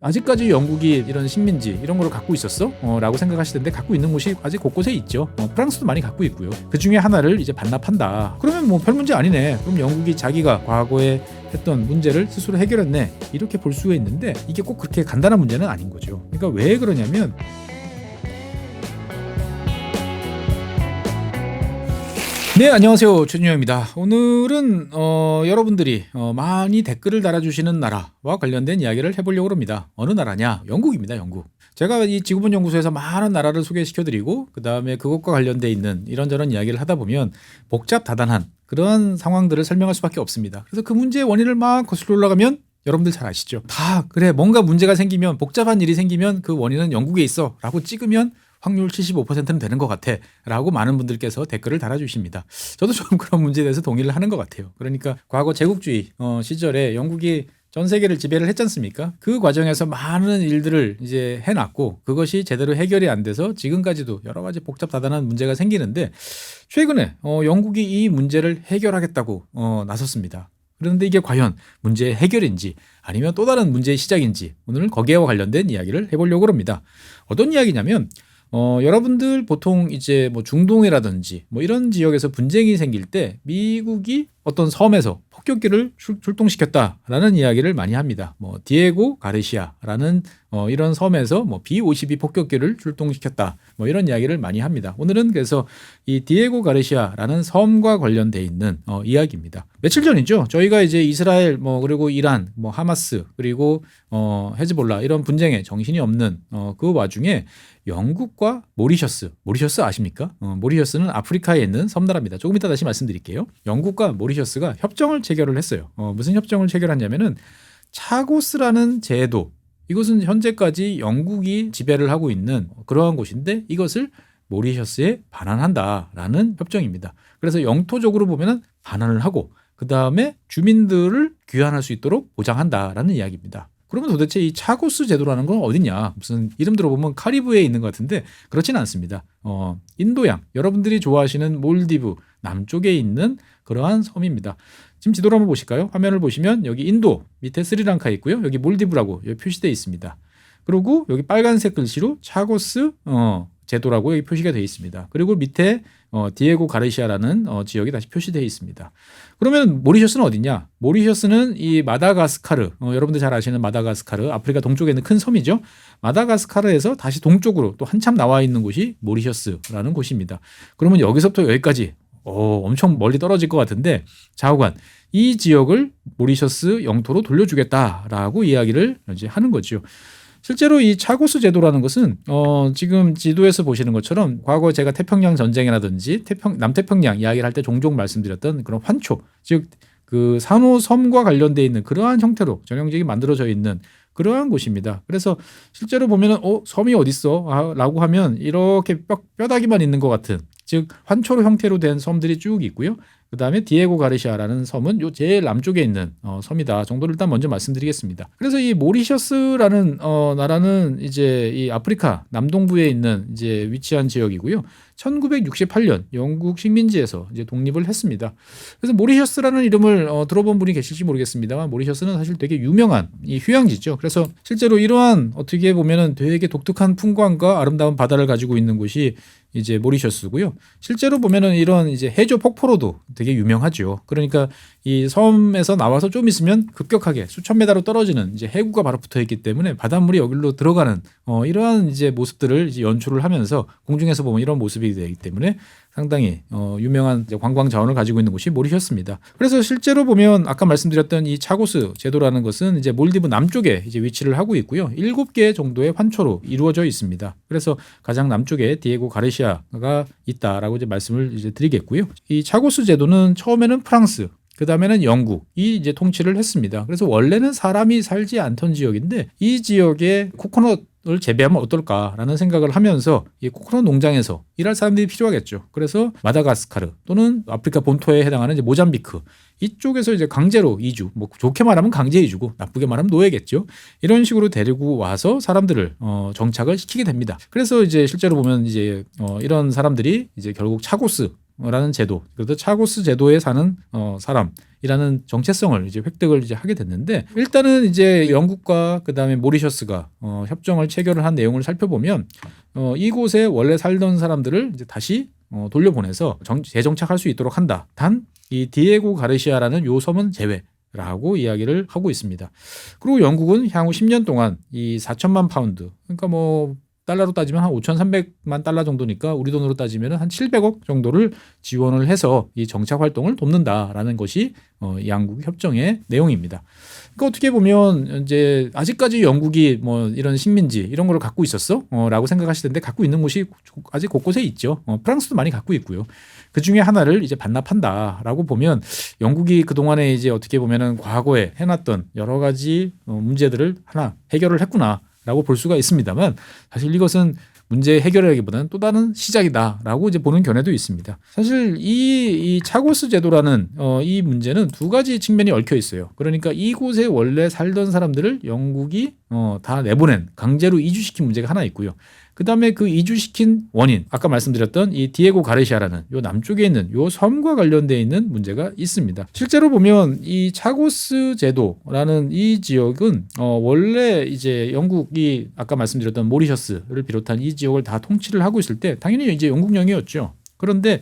아직까지 영국이 이런 식민지 이런 걸 갖고 있었어? 라고 생각하실 텐데 갖고 있는 곳이 아직 곳곳에 있죠. 프랑스도 많이 갖고 있고요. 그 중에 하나를 이제 반납한다. 그러면 뭐 별 문제 아니네. 그럼 영국이 자기가 과거에 했던 문제를 스스로 해결했네. 이렇게 볼 수가 있는데 이게 꼭 그렇게 간단한 문제는 아닌 거죠. 그러니까 왜 그러냐면 네, 안녕하세요. 최준영입니다. 오늘은 여러분들이 많이 댓글을 달아주시는 나라와 관련된 이야기를 해보려고 합니다. 어느 나라냐? 영국입니다. 영국. 제가 이 지구본 연구소에서 많은 나라를 소개시켜드리고 그 다음에 그것과 관련돼 있는 이런저런 이야기를 하다 보면 복잡다단한 그런 상황들을 설명할 수밖에 없습니다. 그래서 그 문제의 원인을 막 거슬러 올라가면 여러분들 잘 아시죠? 다 그래, 뭔가 문제가 생기면, 복잡한 일이 생기면 그 원인은 영국에 있어 라고 찍으면 확률 75%는 되는 것 같아 라고 많은 분들께서 댓글을 달아주십니다. 저도 좀 그런 문제에 대해서 동의를 하는 것 같아요. 그러니까 과거 제국주의 시절에 영국이 전 세계를 지배를 했지 않습니까? 그 과정에서 많은 일들을 이제 해놨고 그것이 제대로 해결이 안 돼서 지금까지도 여러 가지 복잡다단한 문제가 생기는데 최근에 영국이 이 문제를 해결하겠다고 나섰습니다. 그런데 이게 과연 문제의 해결인지 아니면 또 다른 문제의 시작인지 오늘은 거기에와 관련된 이야기를 해보려고 합니다. 어떤 이야기냐면 여러분들 보통 이제 뭐 중동이라든지 뭐 이런 지역에서 분쟁이 생길 때 미국이 어떤 섬에서 폭격기를 출동시켰다라는 이야기를 많이 합니다. 뭐 디에고 가르시아라는 이런 섬에서 뭐 B-52 폭격기를 출동시켰다. 뭐 이런 이야기를 많이 합니다. 오늘은 그래서 이 디에고 가르시아라는 섬과 관련돼 있는 이야기입니다. 며칠 전이죠. 저희가 이제 이스라엘 뭐 그리고 이란 뭐 하마스 그리고 헤즈볼라 이런 분쟁에 정신이 없는 그 와중에 영국과 모리셔스 아십니까? 모리셔스는 아프리카에 있는 섬나라입니다. 조금 이따 다시 말씀드릴게요. 영국과 모리셔스가 협정을 체결을 했어요. 무슨 협정을 체결했냐면은 차고스라는 제도, 이것은 현재까지 영국이 지배를 하고 있는 그러한 곳인데 이것을 모리셔스에 반환한다라는 협정입니다. 그래서 영토적으로 보면은 반환을 하고 그 다음에 주민들을 귀환할 수 있도록 보장한다라는 이야기입니다. 그러면 도대체 이 차고스 제도라는 건 어디냐? 무슨 이름 들어보면 카리브해에 있는 것 같은데 그렇지는 않습니다. 인도양, 여러분들이 좋아하시는 몰디브 남쪽에 있는 그러한 섬입니다. 지금 지도를 한번 보실까요? 화면을 보시면 여기 인도 밑에 스리랑카 있고요. 여기 몰디브라고 여기 표시되어 있습니다. 그리고 여기 빨간색 글씨로 차고스 제도라고 여기 표시가 되어 있습니다. 그리고 밑에 디에고 가르시아라는 지역이 다시 표시되어 있습니다. 그러면 모리셔스는 어디냐? 모리셔스는 이 마다가스카르, 여러분들 잘 아시는 마다가스카르, 아프리카 동쪽에 있는 큰 섬이죠. 마다가스카르에서 다시 동쪽으로 또 한참 나와 있는 곳이 모리셔스라는 곳입니다. 그러면 여기서부터 여기까지 엄청 멀리 떨어질 것 같은데 좌우간 이 지역을 모리셔스 영토로 돌려주겠다라고 이야기를 이제 하는 거죠. 실제로 이 차고스 제도라는 것은 지금 지도에서 보시는 것처럼 과거 제가 태평양 전쟁이라든지 남태평양 이야기를 할 때 종종 말씀드렸던 그런 환초, 즉 그 산호섬과 관련되어 있는 그러한 형태로 전형적이 만들어져 있는 그러한 곳입니다. 그래서 실제로 보면은 섬이 어딨어? 라고 하면 이렇게 뼈다귀만 있는 것 같은, 즉 환초로 형태로 된 섬들이 쭉 있고요. 그 다음에 디에고 가르시아라는 섬은 요 제일 남쪽에 있는 섬이다 정도를 일단 먼저 말씀드리겠습니다. 그래서 이 모리셔스라는 나라는 이제 이 아프리카 남동부에 있는 이제 위치한 지역이고요. 1968년 영국 식민지에서 이제 독립을 했습니다. 그래서 모리셔스라는 이름을 들어본 분이 계실지 모르겠습니다만 모리셔스는 사실 되게 유명한 이 휴양지죠. 그래서 실제로 이러한 어떻게 보면은 되게 독특한 풍광과 아름다운 바다를 가지고 있는 곳이 이제 모리셔스고요. 실제로 보면은 이런 이제 해저 폭포로도 되게 유명하죠. 그러니까 이 섬에서 나와서 좀 있으면 급격하게 수천 메다로 떨어지는 이제 해구가 바로 붙어 있기 때문에 바닷물이 여기로 들어가는 이러한 이제 모습들을 이제 연출을 하면서 공중에서 보면 이런 모습이 되기 때문에 상당히 유명한 이제 관광 자원을 가지고 있는 곳이 모리셔스입니다. 그래서 실제로 보면 아까 말씀드렸던 이 차고스 제도라는 것은 이제 몰디브 남쪽에 이제 위치를 하고 있고요. 7개 정도의 환초로 이루어져 있습니다. 그래서 가장 남쪽에 디에고 가르시아가 있다라고 이제 말씀을 이제 드리겠고요. 이 차고스 제도는 처음에는 프랑스, 그 다음에는 영국이 이제 통치를 했습니다. 그래서 원래는 사람이 살지 않던 지역인데 이 지역에 코코넛을 재배하면 어떨까라는 생각을 하면서 이 코코넛 농장에서 일할 사람들이 필요하겠죠. 그래서 마다가스카르 또는 아프리카 본토에 해당하는 이제 모잠비크 이쪽에서 이제 강제로 이주, 뭐 좋게 말하면 강제 이주고 나쁘게 말하면 노예겠죠. 이런 식으로 데리고 와서 사람들을 정착을 시키게 됩니다. 그래서 이제 실제로 보면 이제 이런 사람들이 이제 결국 차고스 제도라는 제도, 그래서 차고스 제도에 사는 사람이라는 정체성을 이제 획득을 이제 하게 됐는데, 일단은 이제 영국과 그다음에 모리셔스가 협정을 체결을 한 내용을 살펴보면 이곳에 원래 살던 사람들을 이제 다시 돌려보내서 재정착할 수 있도록 한다. 단 이 디에고 가르시아라는 요 섬은 제외라고 이야기를 하고 있습니다. 그리고 영국은 향후 10년 동안 이 4천만 파운드, 그러니까 뭐 달러로 따지면 한 5,300만 달러 정도니까 우리 돈으로 따지면 한 700억 정도를 지원을 해서 이 정착 활동을 돕는다라는 것이 양국 협정의 내용입니다. 그러니까 어떻게 보면 이제 아직까지 영국이 뭐 이런 식민지 이런 거를 갖고 있었어? 라고 생각하실 텐데 갖고 있는 곳이 아직 곳곳에 있죠. 프랑스도 많이 갖고 있고요. 그 중에 하나를 이제 반납한다라고 보면 영국이 그동안에 이제 어떻게 보면은 과거에 해놨던 여러 가지 문제들을 하나 해결을 했구나라고 볼 수가 있습니다만, 사실 이것은 문제 해결하기보다는 또 다른 시작이다라고 이제 보는 견해도 있습니다. 사실 이 차고스 제도라는 이 문제는 두 가지 측면이 얽혀 있어요. 그러니까 이곳에 원래 살던 사람들을 영국이 다 내보낸, 강제로 이주시킨 문제가 하나 있고요. 그다음에 그 이주시킨 원인, 아까 말씀드렸던 이 디에고 가르시아라는 요 남쪽에 있는 요 섬과 관련되어 있는 문제가 있습니다. 실제로 보면 이 차고스 제도라는 이 지역은 원래 이제 영국이 아까 말씀드렸던 모리셔스를 비롯한 이 지역을 다 통치를 하고 있을 때 당연히 이제 영국령이었죠. 그런데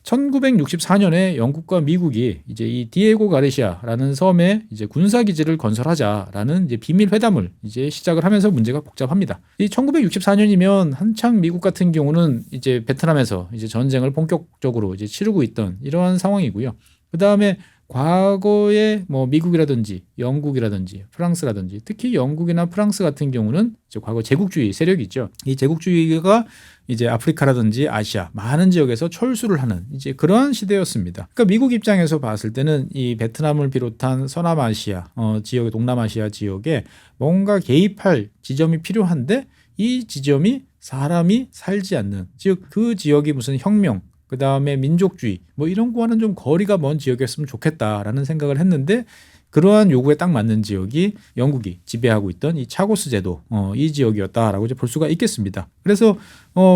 1964년에 영국과 미국이 이제 이 디에고 가르시아라는 섬에 이제 군사 기지를 건설하자라는 이제 비밀 회담을 이제 시작을 하면서 문제가 복잡합니다. 이 1964년이면 한창 미국 같은 경우는 이제 베트남에서 이제 전쟁을 본격적으로 이제 치르고 있던 이러한 상황이고요. 그 다음에 과거에 뭐 미국이라든지 영국이라든지 프랑스라든지 특히 영국이나 프랑스 같은 경우는 이제 과거 제국주의 세력이 있죠. 이 제국주의가 이제 아프리카라든지 아시아 많은 지역에서 철수를 하는 이제 그러한 시대였습니다. 그러니까 미국 입장에서 봤을 때는 이 베트남을 비롯한 서남아시아 지역의 동남아시아 지역에 뭔가 개입할 지점이 필요한데 이 지점이 사람이 살지 않는, 즉 그 지역이 무슨 혁명 그 다음에 민족주의 뭐 이런 거와는 좀 거리가 먼 지역이었으면 좋겠다라는 생각을 했는데, 그러한 요구에 딱 맞는 지역이 영국이 지배하고 있던 이 차고스 제도 이 지역이었다라고 이제 볼 수가 있겠습니다. 그래서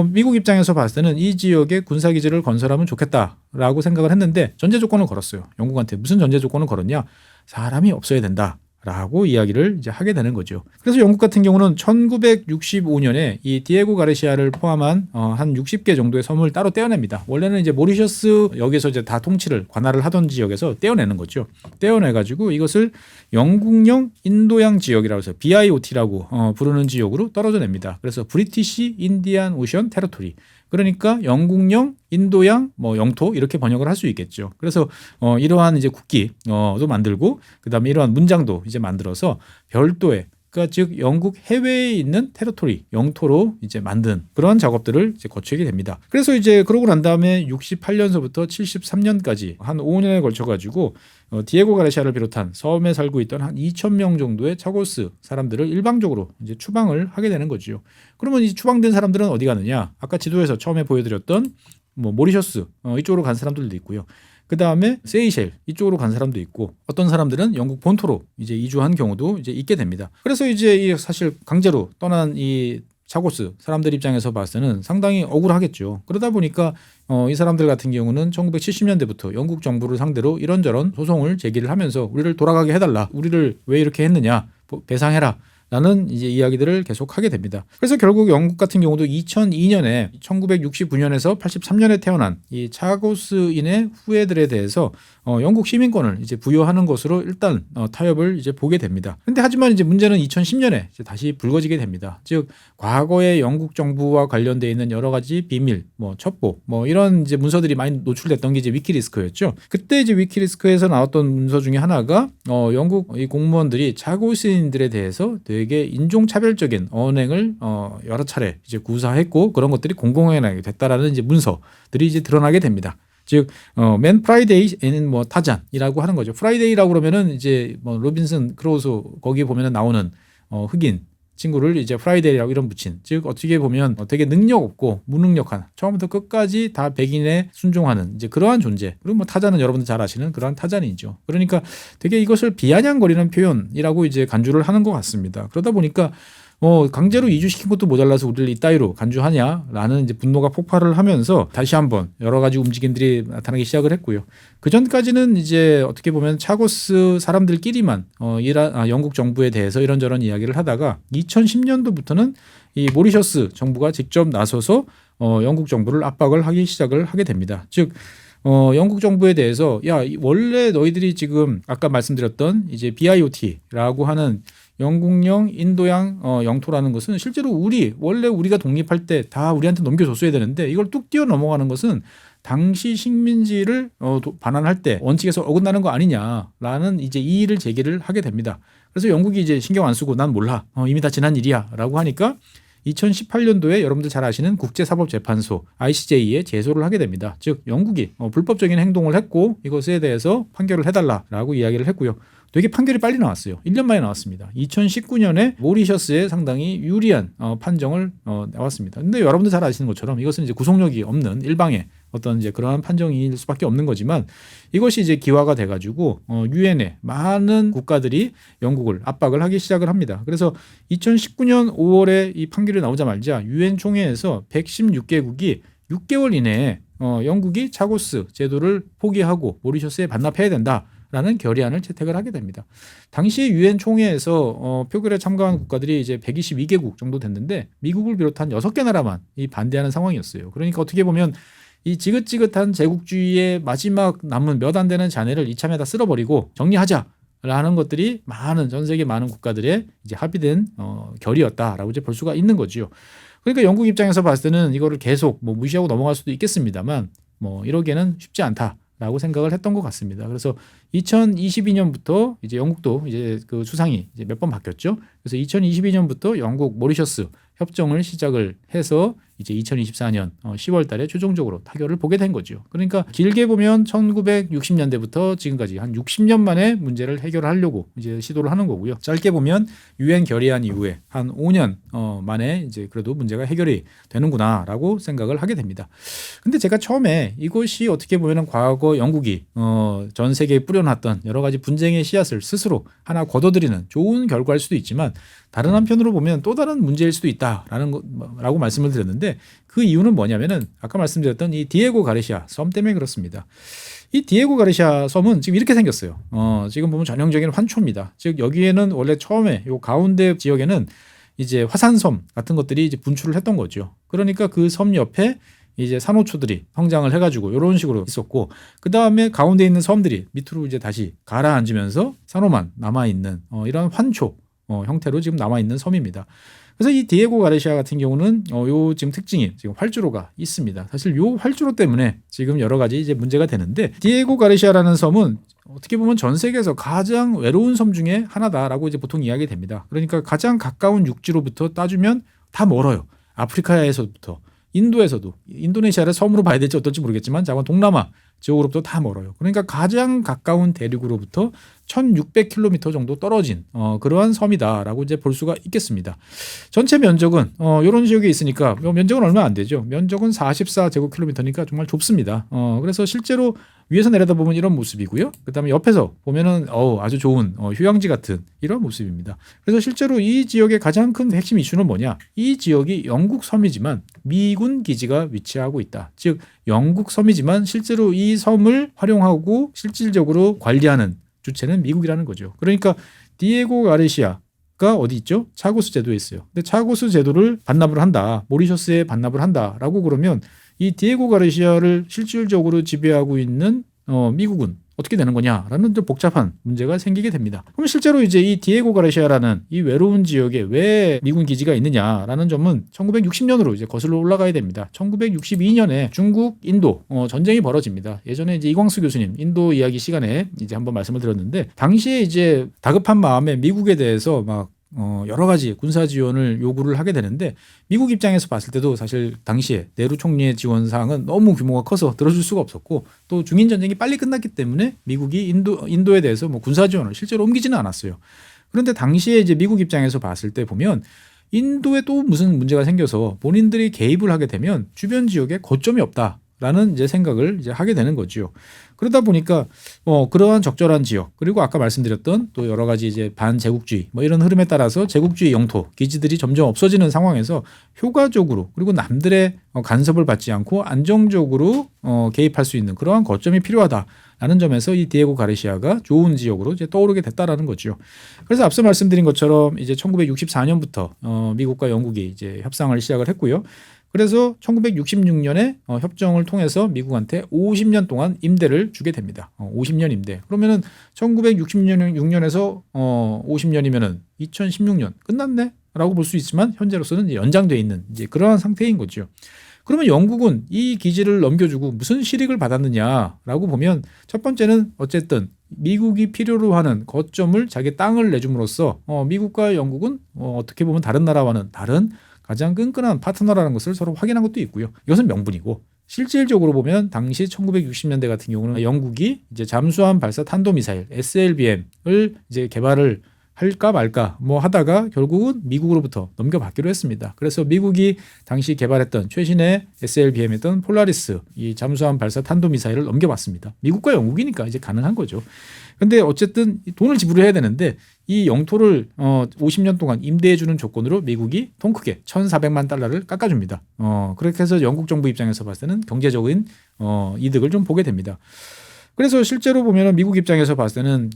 미국 입장에서 봤을 때는 이 지역에 군사기지를 건설하면 좋겠다라고 생각을 했는데 전제 조건을 걸었어요. 영국한테. 무슨 전제 조건을 걸었냐? 사람이 없어야 된다 라고 이야기를 이제 하게 되는 거죠. 그래서 영국 같은 경우는 1965년에 이 디에고 가르시아를 포함한 한 60개 정도의 섬을 따로 떼어냅니다. 원래는 이제 모리셔스 여기서 이제 다 통치를 관할을 하던 지역에서 떼어내는 거죠. 떼어내가지고 이것을 영국령 인도양 지역이라고 해서 BIOT라고 부르는 지역으로 떨어져 냅니다. 그래서 브리티시 인디안 오션 테리토리. 그러니까 영국령 인도양 뭐 영토 이렇게 번역을 할 수 있겠죠. 그래서 이러한 이제 국기도 만들고 그다음에 이러한 문장도 이제 만들어서 별도의, 그러니까 즉 영국 해외에 있는 테리토리 영토로 이제 만든 그러한 작업들을 이제 거치게 됩니다. 그래서 이제 그러고 난 다음에 68년서부터 73년까지 한 5년에 걸쳐 가지고 디에고 가르시아를 비롯한 섬에 살고 있던 한 2,000명 정도의 차고스 사람들을 일방적으로 이제 추방을 하게 되는 거죠. 그러면 이 추방된 사람들은 어디 가느냐? 아까 지도에서 처음에 보여드렸던 뭐 모리셔스 이쪽으로 간 사람들도 있고요. 그 다음에 세이셸 이쪽으로 간 사람도 있고, 어떤 사람들은 영국 본토로 이제 이주한 경우도 이제 있게 됩니다. 그래서 이제 사실 강제로 떠난 이 차고스 사람들 입장에서 봤을 때는 상당히 억울하겠죠. 그러다 보니까 이 사람들 같은 경우는 1970년대부터 영국 정부를 상대로 이런저런 소송을 제기를 하면서 우리를 돌아가게 해달라, 우리를 왜 이렇게 했느냐, 배상해라 라는 이제 이야기들을 계속 하게 됩니다. 그래서 결국 영국 같은 경우도 2002년에 1969년에서 83년에 태어난 이 차고스인의 후예들에 대해서 영국 시민권을 이제 부여하는 것으로 일단 타협을 이제 보게 됩니다. 근데 하지만 이제 문제는 2010년에 이제 다시 불거지게 됩니다. 즉 과거의 영국 정부와 관련되어 있는 여러 가지 비밀, 뭐 첩보, 뭐 이런 이제 문서들이 많이 노출됐던 게 이제 위키리스크였죠. 그때 이제 위키리스크에서 나왔던 문서 중에 하나가 영국 이 공무원들이 차고스인들에 대해서 되게 인종차별적인 언행을 여러 차례 이제 구사했고 그런 것들이 공공연하게 됐다라는 이제 문서들이 이제 드러나게 됩니다. 즉, 맨 프라이데이는 뭐 타잔이라고 하는 거죠. 프라이데이라고 그러면은 이제 뭐 로빈슨 크루소 거기 보면은 나오는 흑인 친구를 이제 프라이데이라고 이름 붙인, 즉 어떻게 보면 되게 능력 없고 무능력한, 처음부터 끝까지 다 백인에 순종하는 이제 그러한 존재. 그리고 뭐 타잔은 여러분들 잘 아시는 그러한 타잔이죠. 그러니까 되게 이것을 비아냥거리는 표현이라고 이제 간주를 하는 것 같습니다. 그러다 보니까 강제로 이주시킨 것도 모자라서 우리를 이따위로 간주하냐라는 이제 분노가 폭발을 하면서 다시 한번 여러 가지 움직임들이 나타나기 시작을 했고요. 그 전까지는 이제 어떻게 보면 차고스 사람들끼리만 영국 정부에 대해서 이런저런 이야기를 하다가 2010년도부터는 이 모리셔스 정부가 직접 나서서 영국 정부를 압박을 하기 시작을 하게 됩니다. 즉 영국 정부에 대해서 원래 너희들이 지금 아까 말씀드렸던 이제 BIOT라고 하는 영국령 인도양 영토라는 것은 실제로 원래 우리가 독립할 때 다 우리한테 넘겨줬어야 되는데 이걸 뚝 뛰어 넘어가는 것은 당시 식민지를 반환할 때 원칙에서 어긋나는 거 아니냐라는 이제 이의를 제기를 하게 됩니다. 그래서 영국이 이제 신경 안 쓰고 난 몰라 이미 다 지난 일이야라고 하니까 2018년도에 여러분들 잘 아시는 국제사법재판소 ICJ에 제소를 하게 됩니다. 즉 영국이 불법적인 행동을 했고 이것에 대해서 판결을 해달라라고 이야기를 했고요. 되게 판결이 빨리 나왔어요. 1년 만에 나왔습니다. 2019년에 모리셔스에 상당히 유리한 판정을 나왔습니다. 근데 여러분들 잘 아시는 것처럼 이것은 이제 구속력이 없는 일방의 어떤 이제 그러한 판정일 수밖에 없는 거지만 이것이 이제 기화가 돼가지고 유엔의 많은 국가들이 영국을 압박을 하기 시작을 합니다. 그래서 2019년 5월에 이 판결이 나오자마자 유엔 총회에서 116개국이 6개월 이내에 영국이 차고스 제도를 포기하고 모리셔스에 반납해야 된다라는 결의안을 채택을 하게 됩니다. 당시 유엔 총회에서 표결에 참가한 국가들이 이제 122개국 정도 됐는데 미국을 비롯한 6개 나라만 이 반대하는 상황이었어요. 그러니까 어떻게 보면 이 지긋지긋한 제국주의의 마지막 남은 몇 안 되는 잔해를 이참에 다 쓸어버리고 정리하자라는 것들이 전 세계 많은 국가들의 이제 합의된 결의였다라고 이제 볼 수가 있는 거죠. 그러니까 영국 입장에서 봤을 때는 이거를 계속 무시하고 넘어갈 수도 있겠습니다만 이러기에는 쉽지 않다라고 생각을 했던 것 같습니다. 그래서 2022년부터 이제 영국도 이제 그 수상이 이제 몇 번 바뀌었죠. 그래서 2022년부터 영국 모리셔스 협정을 시작을 해서 이제 2024년 10월 달에 최종적으로 타결을 보게 된 거죠. 그러니까 길게 보면 1960년대부터 지금까지 한 60년 만에 문제를 해결하려고 이제 시도를 하는 거고요. 짧게 보면 유엔 결의안 이후에 한 5년 만에 이제 그래도 문제가 해결이 되는구나라고 생각을 하게 됩니다. 근데 제가 처음에 이것이 어떻게 보면 과거 영국이 전 세계에 뿌려놨던 여러 가지 분쟁의 씨앗을 스스로 하나 걷어들이는 좋은 결과일 수도 있지만 다른 한편으로 보면 또 다른 문제일 수도 있다라고 말씀을 드렸는데 그 이유는 뭐냐면은 아까 말씀드렸던 이 디에고 가르시아 섬 때문에 그렇습니다. 이 디에고 가르시아 섬은 지금 이렇게 생겼어요. 지금 보면 전형적인 환초입니다. 즉 여기에는 원래 처음에 요 가운데 지역에는 이제 화산섬 같은 것들이 이제 분출을 했던 거죠. 그러니까 그 섬 옆에 이제 산호초들이 성장을 해가지고 이런 식으로 있었고 그 다음에 가운데 있는 섬들이 밑으로 이제 다시 가라앉으면서 산호만 남아있는 이런 환초 형태로 지금 남아있는 섬입니다. 그래서 이 디에고 가르시아 같은 경우는 요 지금 특징이 지금 활주로가 있습니다. 사실 요 활주로 때문에 지금 여러 가지 이제 문제가 되는데 디에고 가르시아라는 섬은 어떻게 보면 전 세계에서 가장 외로운 섬 중에 하나다라고 이제 보통 이야기됩니다. 그러니까 가장 가까운 육지로부터 따주면 다 멀어요. 아프리카에서부터 인도에서도 인도네시아를 섬으로 봐야 될지 어떨지 모르겠지만 자관 동남아 지역으로부터 다 멀어요. 그러니까 가장 가까운 대륙으로부터 1600km 정도 떨어진 그러한 섬이다라고 이제 볼 수가 있겠습니다. 전체 면적은 이런 지역에 있으니까 면적은 얼마 안 되죠. 면적은 44제곱킬로미터니까 정말 좁습니다. 그래서 실제로 위에서 내려다보면 이런 모습이고요. 그다음에 옆에서 보면은 아주 좋은 휴양지 같은 이런 모습입니다. 그래서 실제로 이 지역의 가장 큰 핵심 이슈는 뭐냐? 이 지역이 영국 섬이지만 미군 기지가 위치하고 있다. 즉 영국 섬이지만 실제로 이 섬을 활용하고 실질적으로 관리하는 주체는 미국이라는 거죠. 그러니까 디에고 가르시아가 어디 있죠? 차고스 제도에 있어요. 근데 차고스 제도를 반납을 한다. 모리셔스에 반납을 한다라고 그러면 이 디에고 가르시아를 실질적으로 지배하고 있는 미국은 어떻게 되는 거냐라는 좀 복잡한 문제가 생기게 됩니다. 그럼 실제로 이제 이 디에고 가르시아라는 이 외로운 지역에 왜 미군 기지가 있느냐라는 점은 1960년으로 이제 거슬러 올라가야 됩니다. 1962년에 중국, 인도 전쟁이 벌어집니다. 예전에 이제 이광수 교수님 인도 이야기 시간에 이제 한번 말씀을 드렸는데 당시에 이제 다급한 마음에 미국에 대해서 막 여러 가지 군사 지원을 요구를 하게 되는데 미국 입장에서 봤을 때도 사실 당시에 네루 총리의 지원 사항은 너무 규모가 커서 들어줄 수가 없었고 또 중인 전쟁이 빨리 끝났기 때문에 미국이 인도에 대해서 군사 지원을 실제로 옮기지는 않았어요. 그런데 당시에 이제 미국 입장에서 봤을 때 보면 인도에 또 무슨 문제가 생겨서 본인들이 개입을 하게 되면 주변 지역에 거점이 없다. 라는 이제 생각을 이제 하게 되는 거죠. 그러다 보니까 그러한 적절한 지역 그리고 아까 말씀드렸던 또 여러 가지 이제 반제국주의 뭐 이런 흐름에 따라서 제국주의 영토 기지들이 점점 없어지는 상황에서 효과적으로 그리고 남들의 간섭을 받지 않고 안정적으로 개입할 수 있는 그러한 거점이 필요하다라는 점에서 이 디에고 가르시아가 좋은 지역으로 이제 떠오르게 됐다라는 거죠. 그래서 앞서 말씀드린 것처럼 이제 1964년부터 미국과 영국이 이제 협상을 시작을 했고요. 그래서 1966년에 협정을 통해서 미국한테 50년 동안 임대를 주게 됩니다. 50년 임대. 그러면은 1966년에서 50년이면은 2016년 끝났네? 라고 볼 수 있지만 현재로서는 연장돼 있는 이제 그러한 상태인 거죠. 그러면 영국은 이 기지를 넘겨주고 무슨 실익을 받았느냐라고 보면 첫 번째는 어쨌든 미국이 필요로 하는 거점을 자기 땅을 내줌으로써 미국과 영국은 어떻게 보면 다른 나라와는 다른 가장 끈끈한 파트너라는 것을 서로 확인한 것도 있고요. 이것은 명분이고 실질적으로 보면 당시 1960년대 같은 경우는 영국이 이제 잠수함 발사 탄도미사일 SLBM을 이제 개발을 할까 말까 뭐 하다가 결국은 미국으로부터 넘겨받기로 했습니다. 그래서 미국이 당시 개발했던 최신의 SLBM이었던 폴라리스 이 잠수함 발사 탄도미사일을 넘겨받습니다. 미국과 영국이니까 이제 가능한 거죠. 근데 어쨌든 돈을 지불해야 되는데 이 영토를 50년 동안 임대해주는 조건으로 미국이 통 크게 1,400만 달러를 깎아줍니다. 그렇게 해서 영국 정부 입장에서 봤을 때는 경제적인 이득을 좀 보게 됩니다. 그래서 실제로 보면 미국 입장에서 봤을 때는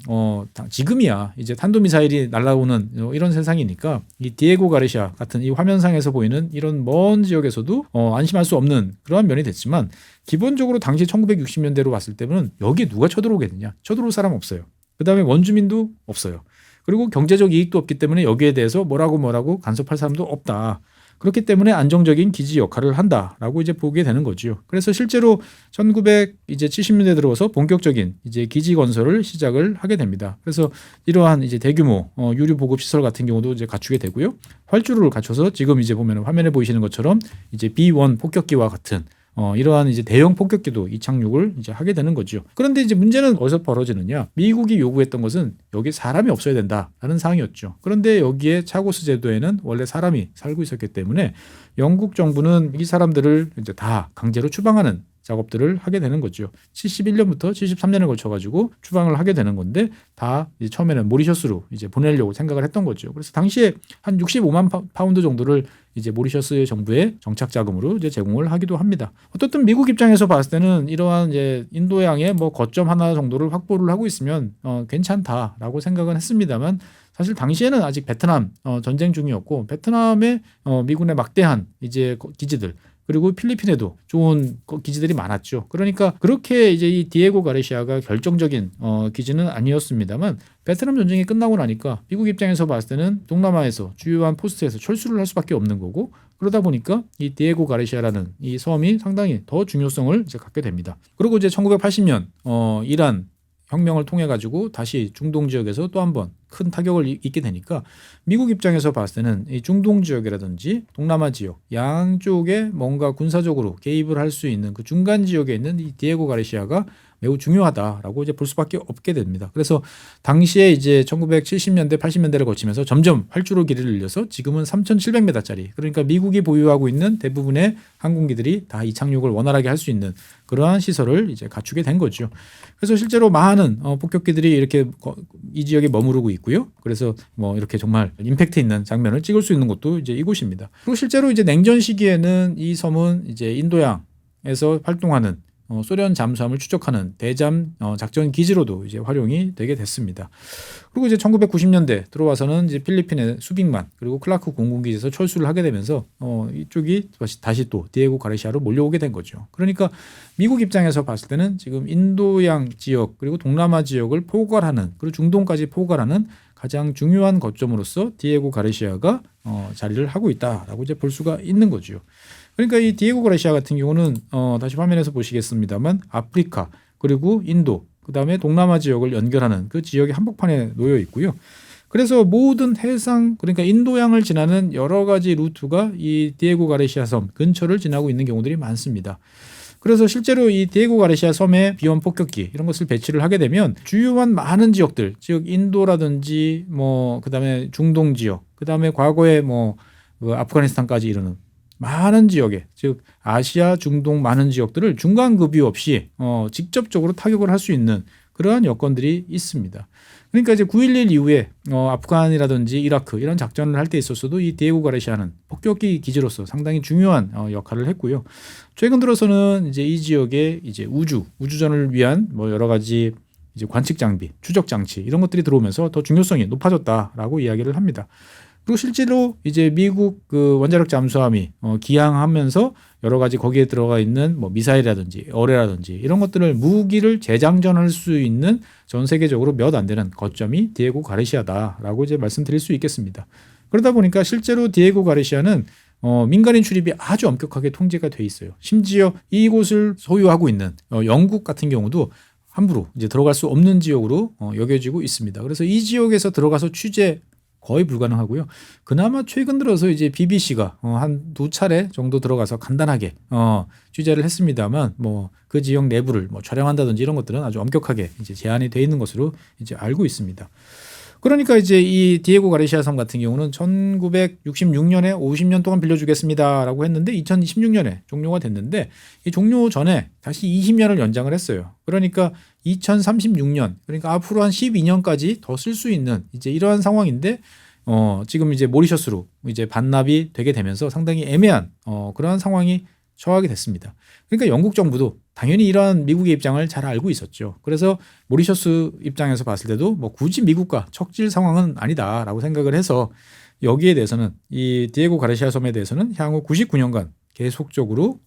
지금이야 이제 탄도미사일이 날아오는 이런 세상이니까 이 디에고 가르시아 같은 이 화면상에서 보이는 이런 먼 지역에서도 안심할 수 없는 그러한 면이 됐지만 기본적으로 당시 1960년대로 봤을 때는 여기에 누가 쳐들어오겠느냐. 쳐들어올 사람 없어요. 그다음에 원주민도 없어요. 그리고 경제적 이익도 없기 때문에 여기에 대해서 뭐라고 간섭할 사람도 없다. 그렇기 때문에 안정적인 기지 역할을 한다라고 이제 보게 되는 거죠. 그래서 실제로 1970년대 들어서 본격적인 이제 기지 건설을 시작을 하게 됩니다. 그래서 이러한 이제 대규모 유류 보급 시설 같은 경우도 이제 갖추게 되고요. 활주로를 갖춰서 지금 이제 보면 화면에 보이시는 것처럼 이제 B1 폭격기와 같은 이러한 이제 대형 폭격기도 이착륙을 이제 하게 되는 거죠. 그런데 이제 문제는 어디서 벌어지느냐? 미국이 요구했던 것은 여기 사람이 없어야 된다라는 사항이었죠. 그런데 여기에 차고스 제도에는 원래 사람이 살고 있었기 때문에 영국 정부는 이 사람들을 이제 다 강제로 추방하는 작업들을 하게 되는 거죠. 71년부터 73년에 걸쳐 가지고 추방을 하게 되는 건데 다 이제 처음에는 모리셔스로 이제 보내려고 생각을 했던 거죠. 그래서 당시에 한 65만 파운드 정도를 이제 모리셔스 정부의 정착 자금으로 이제 제공을 하기도 합니다. 어떻든 미국 입장에서 봤을 때는 이러한 이제 인도양의 뭐 거점 하나 정도를 확보를 하고 있으면 괜찮다라고 생각은 했습니다만 사실 당시에는 아직 베트남 전쟁 중이었고 베트남의 미군의 막대한 이제 기지들 그리고 필리핀에도 좋은 기지들이 많았죠. 그러니까 그렇게 이제 이 디에고 가르시아가 결정적인 기지는 아니었습니다만 베트남 전쟁이 끝나고 나니까 미국 입장에서 봤을 때는 동남아에서 주요한 포스트에서 철수를 할 수밖에 없는 거고 그러다 보니까 이 디에고 가르시아라는 이 섬이 상당히 더 중요성을 이제 갖게 됩니다. 그리고 이제 1980년 이란 혁명을 통해 가지고 다시 중동 지역에서 또 한 번 큰 타격을 입게 되니까 미국 입장에서 봤을 때는 이 중동 지역이라든지 동남아 지역 양쪽에 뭔가 군사적으로 개입을 할 수 있는 그 중간 지역에 있는 이 디에고 가르시아가 매우 중요하다라고 이제 볼 수밖에 없게 됩니다. 그래서 당시에 이제 1970년대, 80년대를 거치면서 점점 활주로 길이를 늘려서 지금은 3,700m짜리 그러니까 미국이 보유하고 있는 대부분의 항공기들이 다 이착륙을 원활하게 할 수 있는 그러한 시설을 이제 갖추게 된 거죠. 그래서 실제로 많은 폭격기들이 이렇게 이 지역에 머무르고 있고요. 그래서 뭐 이렇게 정말 임팩트 있는 장면을 찍을 수 있는 곳도 이제 이곳입니다. 그리고 실제로 이제 냉전 시기에는 이 섬은 이제 인도양에서 활동하는 소련 잠수함을 추적하는 대잠 작전 기지로도 이제 활용이 되게 됐습니다. 그리고 이제 1990년대 들어와서는 이제 필리핀의 수빅만 그리고 클라크 공군기지에서 철수를 하게 되면서 이쪽이 다시 또 디에고 가르시아로 몰려오게 된 거죠. 그러니까 미국 입장에서 봤을 때는 지금 인도양 지역 그리고 동남아 지역을 포괄하는 그리고 중동까지 포괄하는 가장 중요한 거점으로서 디에고 가르시아가 자리를 하고 있다라고 이제 볼 수가 있는 거죠. 그러니까 이 디에고 가르시아 같은 경우는 다시 화면에서 보시겠습니다만 아프리카 그리고 인도 그다음에 동남아 지역을 연결하는 그 지역의 한복판에 놓여 있고요. 그래서 모든 해상 그러니까 인도양을 지나는 여러 가지 루트가 이 디에고 가르시아 섬 근처를 지나고 있는 경우들이 많습니다. 그래서 실제로 이 디에고 가르시아 섬에 비원 폭격기 이런 것을 배치를 하게 되면 주요한 많은 지역들, 즉 인도라든지 뭐 그다음에 중동 지역, 그다음에 과거에 뭐 아프가니스탄까지 이르는 많은 지역에, 즉 아시아, 중동 많은 지역들을 중간 급유 없이 직접적으로 타격을 할 수 있는 그러한 여건들이 있습니다. 그러니까 이제 9.11 이후에 아프간이라든지 이라크 이런 작전을 할 때 있어서도 이 디에고 가르시아는 폭격기 기지로서 상당히 중요한 역할을 했고요. 최근 들어서는 이제 이 지역에 이제 우주전을 위한 뭐 여러 가지 이제 관측 장비, 추적 장치 이런 것들이 들어오면서 더 중요성이 높아졌다라고 이야기를 합니다. 그리고 실제로 이제 미국 그 원자력 잠수함이 기항하면서 여러 가지 거기에 들어가 있는 뭐 미사일이라든지 어뢰라든지 이런 것들을 무기를 재장전할 수 있는 전 세계적으로 몇 안 되는 거점이 디에고 가르시아다라고 이제 말씀드릴 수 있겠습니다. 그러다 보니까 실제로 디에고 가르시아는 민간인 출입이 아주 엄격하게 통제가 돼 있어요. 심지어 이곳을 소유하고 있는 영국 같은 경우도 함부로 이제 들어갈 수 없는 지역으로 여겨지고 있습니다. 그래서 이 지역에서 들어가서 취재 거의 불가능하고요. 그나마 최근 들어서 이제 BBC가 한 2차례 정도 들어가서 간단하게 취재를 했습니다만 뭐 그 지역 내부를 뭐 촬영한다든지 이런 것들은 아주 엄격하게 이제 제한이 돼 있는 것으로 이제 알고 있습니다. 그러니까 이제 이 디에고 가르시아 섬 같은 경우는 1966년에 50년 동안 빌려주겠습니다라고 했는데 2026년에 종료가 됐는데 이 종료 전에 다시 20년을 연장을 했어요. 그러니까 2036년 그러니까 앞으로 한 12년까지 더 쓸 수 있는 이제 이러한 상황인데 지금 이제 모리셔스로 이제 반납이 되게 되면서 상당히 애매한 그러한 상황이 처하게 됐습니다. 그러니까 영국 정부도 당연히 이러한 미국의 입장을 잘 알고 있었죠. 그래서 모리셔스 입장에서 봤을 때도 뭐 굳이 미국과 척질 상황은 아니다라고 생각을 해서 여기에 대해서는 이 디에고 가르시아 섬에 대해서는 향후 99년간 계속적으로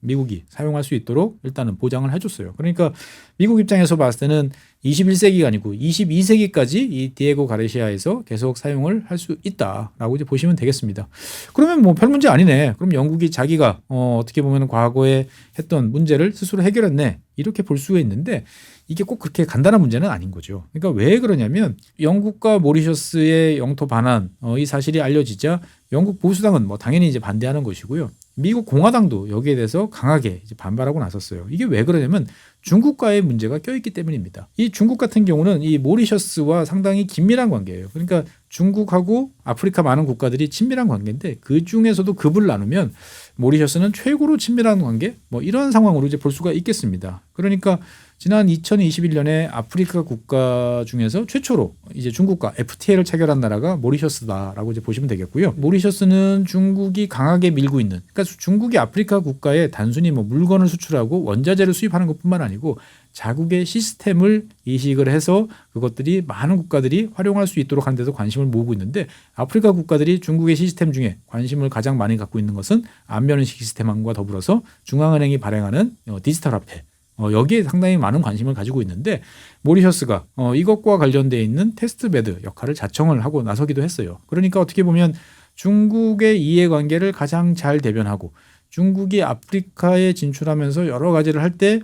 미국이 사용할 수 있도록 일단은 보장을 해줬어요. 그러니까 미국 입장에서 봤을 때는 21세기가 아니고 22세기까지 이 디에고 가르시아에서 계속 사용을 할 수 있다라고 이제 보시면 되겠습니다. 그러면 뭐 별 문제 아니네. 그럼 영국이 자기가 어떻게 보면 과거에 했던 문제를 스스로 해결했네. 이렇게 볼 수가 있는데 이게 꼭 그렇게 간단한 문제는 아닌 거죠. 그러니까 왜 그러냐면 영국과 모리셔스의 영토 반환 이 사실이 알려지자 영국 보수당은 뭐 당연히 이제 반대하는 것이고요. 미국 공화당도 여기에 대해서 강하게 이제 반발하고 나섰어요. 이게 왜 그러냐면 중국과의 문제가 껴있기 때문입니다. 이 중국 같은 경우는 이 모리셔스와 상당히 긴밀한 관계예요. 그러니까 중국하고 아프리카 많은 국가들이 친밀한 관계인데 그 중에서도 급을 나누면 모리셔스는 최고로 친밀한 관계 뭐 이런 상황으로 이제 볼 수가 있겠습니다. 그러니까 지난 2021년에 아프리카 국가 중에서 최초로 이제 중국과 FTA를 체결한 나라가 모리셔스다라고 이제 보시면 되겠고요. 모리셔스는 중국이 강하게 밀고 있는, 그러니까 중국이 아프리카 국가에 단순히 뭐 물건을 수출하고 원자재를 수입하는 것뿐만 아니고 자국의 시스템을 이식을 해서 그것들이 많은 국가들이 활용할 수 있도록 하는 데도 관심을 모으고 있는데 아프리카 국가들이 중국의 시스템 중에 관심을 가장 많이 갖고 있는 것은 안면인식 시스템과 더불어서 중앙은행이 발행하는 디지털 화폐 여기에 상당히 많은 관심을 가지고 있는데 모리셔스가 이것과 관련되어 있는 테스트베드 역할을 자청을 하고 나서기도 했어요. 그러니까 어떻게 보면 중국의 이해관계를 가장 잘 대변하고 중국이 아프리카에 진출하면서 여러 가지를 할 때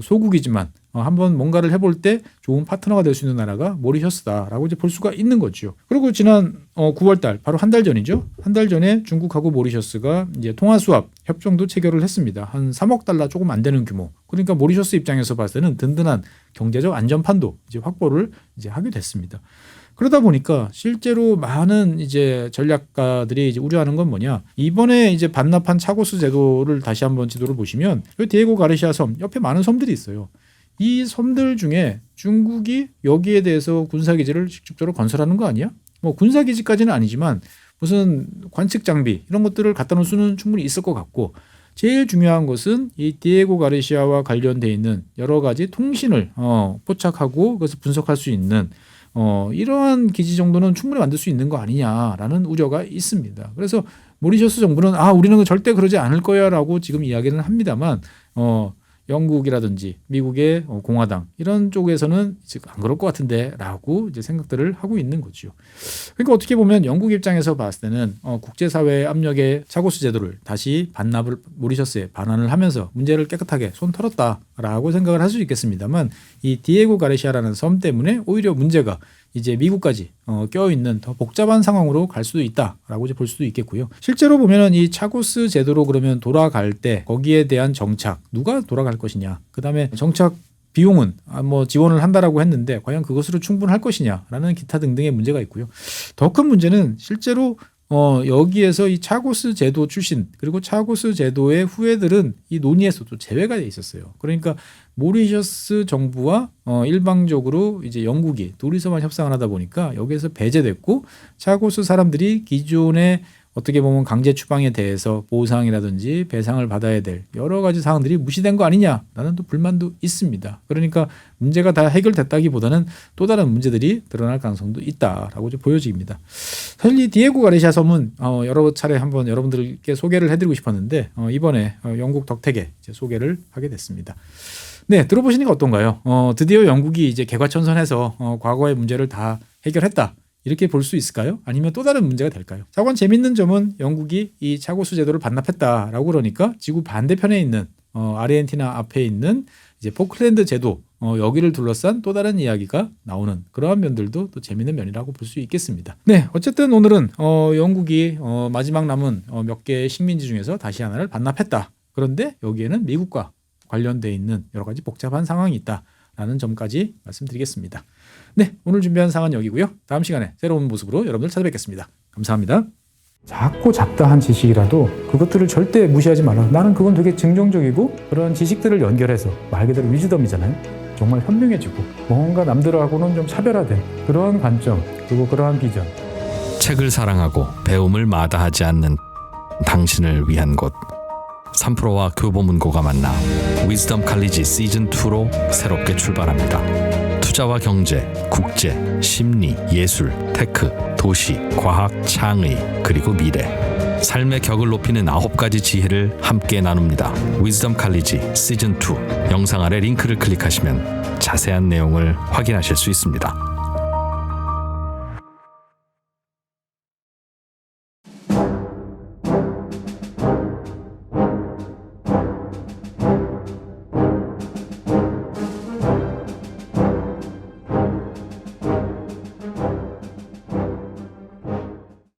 소국이지만 한번 뭔가를 해볼 때 좋은 파트너가 될 수 있는 나라가 모리셔스다라고 이제 볼 수가 있는 거죠. 그리고 지난 9월달 바로 한 달 전이죠. 한 달 전에 중국하고 모리셔스가 이제 통화수합 협정도 체결을 했습니다. 한 3억 달러 조금 안 되는 규모. 그러니까 모리셔스 입장에서 봤을 때는 든든한 경제적 안전판도 이제 확보를 이제 하게 됐습니다. 그러다 보니까 실제로 많은 이제 전략가들이 이제 우려하는 건 뭐냐? 이번에 이제 반납한 차고스 제도를 다시 한번 지도를 보시면 이 디에고 가르시아 섬 옆에 많은 섬들이 있어요. 이 섬들 중에 중국이 여기에 대해서 군사기지를 직접적으로 건설하는 거 아니야? 뭐 군사기지까지는 아니지만 무슨 관측 장비 이런 것들을 갖다 놓을 수는 충분히 있을 것 같고 제일 중요한 것은 이 디에고 가르시아와 관련돼 있는 여러 가지 통신을 포착하고 그것을 분석할 수 있는 이러한 기지 정도는 충분히 만들 수 있는 거 아니냐라는 우려가 있습니다. 그래서 모리셔스 정부는 우리는 절대 그러지 않을 거야라고 지금 이야기는 합니다만 영국이라든지 미국의 공화당 이런 쪽에서는 안 그럴 것 같은데라고 이제 생각들을 하고 있는 거죠. 그러니까 어떻게 보면 영국 입장에서 봤을 때는 국제사회의 압력에 차고스 제도를 다시 반납을 모리셔스에 반환을 하면서 문제를 깨끗하게 손 털었다라고 생각을 할 수 있겠습니다만 이 디에고 가르시아라는 섬 때문에 오히려 문제가 이제 미국까지 껴있는 더 복잡한 상황으로 갈 수도 있다라고 이제 볼 수도 있겠고요. 실제로 보면은 이 차고스 제도로 그러면 돌아갈 때 거기에 대한 정착 누가 돌아갈 것이냐, 그다음에 정착 비용은 뭐 지원을 한다라고 했는데 과연 그것으로 충분할 것이냐라는 기타 등등의 문제가 있고요. 더 큰 문제는 실제로 여기에서 이 차고스 제도 출신 그리고 차고스 제도의 후예들은 이 논의에서도 제외가 돼 있었어요. 그러니까 모리셔스 정부와 일방적으로 이제 영국이 둘이서만 협상을 하다 보니까 여기에서 배제됐고 차고스 사람들이 기존의 어떻게 보면 강제 추방에 대해서 보상이라든지 배상을 받아야 될 여러 가지 사항들이 무시된 거 아니냐라는 또 불만도 있습니다. 그러니까 문제가 다 해결됐다기보다는 또 다른 문제들이 드러날 가능성도 있다라고 보여집니다. 사실 이 디에고 가르시아 섬은 여러 차례 한번 여러분들께 소개를 해드리고 싶었는데 이번에 영국 덕택에 이제 소개를 하게 됐습니다. 네, 들어보시니까 어떤가요? 드디어 영국이 이제 개과천선해서 과거의 문제를 다 해결했다. 이렇게 볼 수 있을까요? 아니면 또 다른 문제가 될까요? 차관 재밌는 점은 영국이 이 차고스 제도를 반납했다라고 그러니까 지구 반대편에 있는 아르헨티나 앞에 있는 이제 포클랜드 제도 여기를 둘러싼 또 다른 이야기가 나오는 그러한 면들도 또 재밌는 면이라고 볼 수 있겠습니다. 네, 어쨌든 오늘은 영국이 마지막 남은 몇 개의 식민지 중에서 다시 하나를 반납했다. 그런데 여기에는 미국과 관련돼 있는 여러 가지 복잡한 상황이 있다라는 점까지 말씀드리겠습니다. 네, 오늘 준비한 사항은 여기고요. 다음 시간에 새로운 모습으로 여러분들 찾아뵙겠습니다. 감사합니다. 작고 잡다한 지식이라도 그것들을 절대 무시하지 말라. 나는 그건 되게 긍정적이고 그런 지식들을 연결해서 말 그대로 위즈덤이잖아요. 정말 현명해지고 뭔가 남들하고는 좀 차별화된 그러한 관점 그리고 그러한 비전. 책을 사랑하고 배움을 마다하지 않는 당신을 위한 곳. 3프로와 교보문고가 만나 위즈덤 칼리지 시즌2로 새롭게 출발합니다. 투자와 경제, 국제, 심리, 예술, 테크, 도시, 과학, 창의, 그리고 미래. 삶의 격을 높이는 9가지 지혜를 함께 나눕니다. 위즈덤 칼리지 시즌2. 영상 아래 링크를 클릭하시면 자세한 내용을 확인하실 수 있습니다.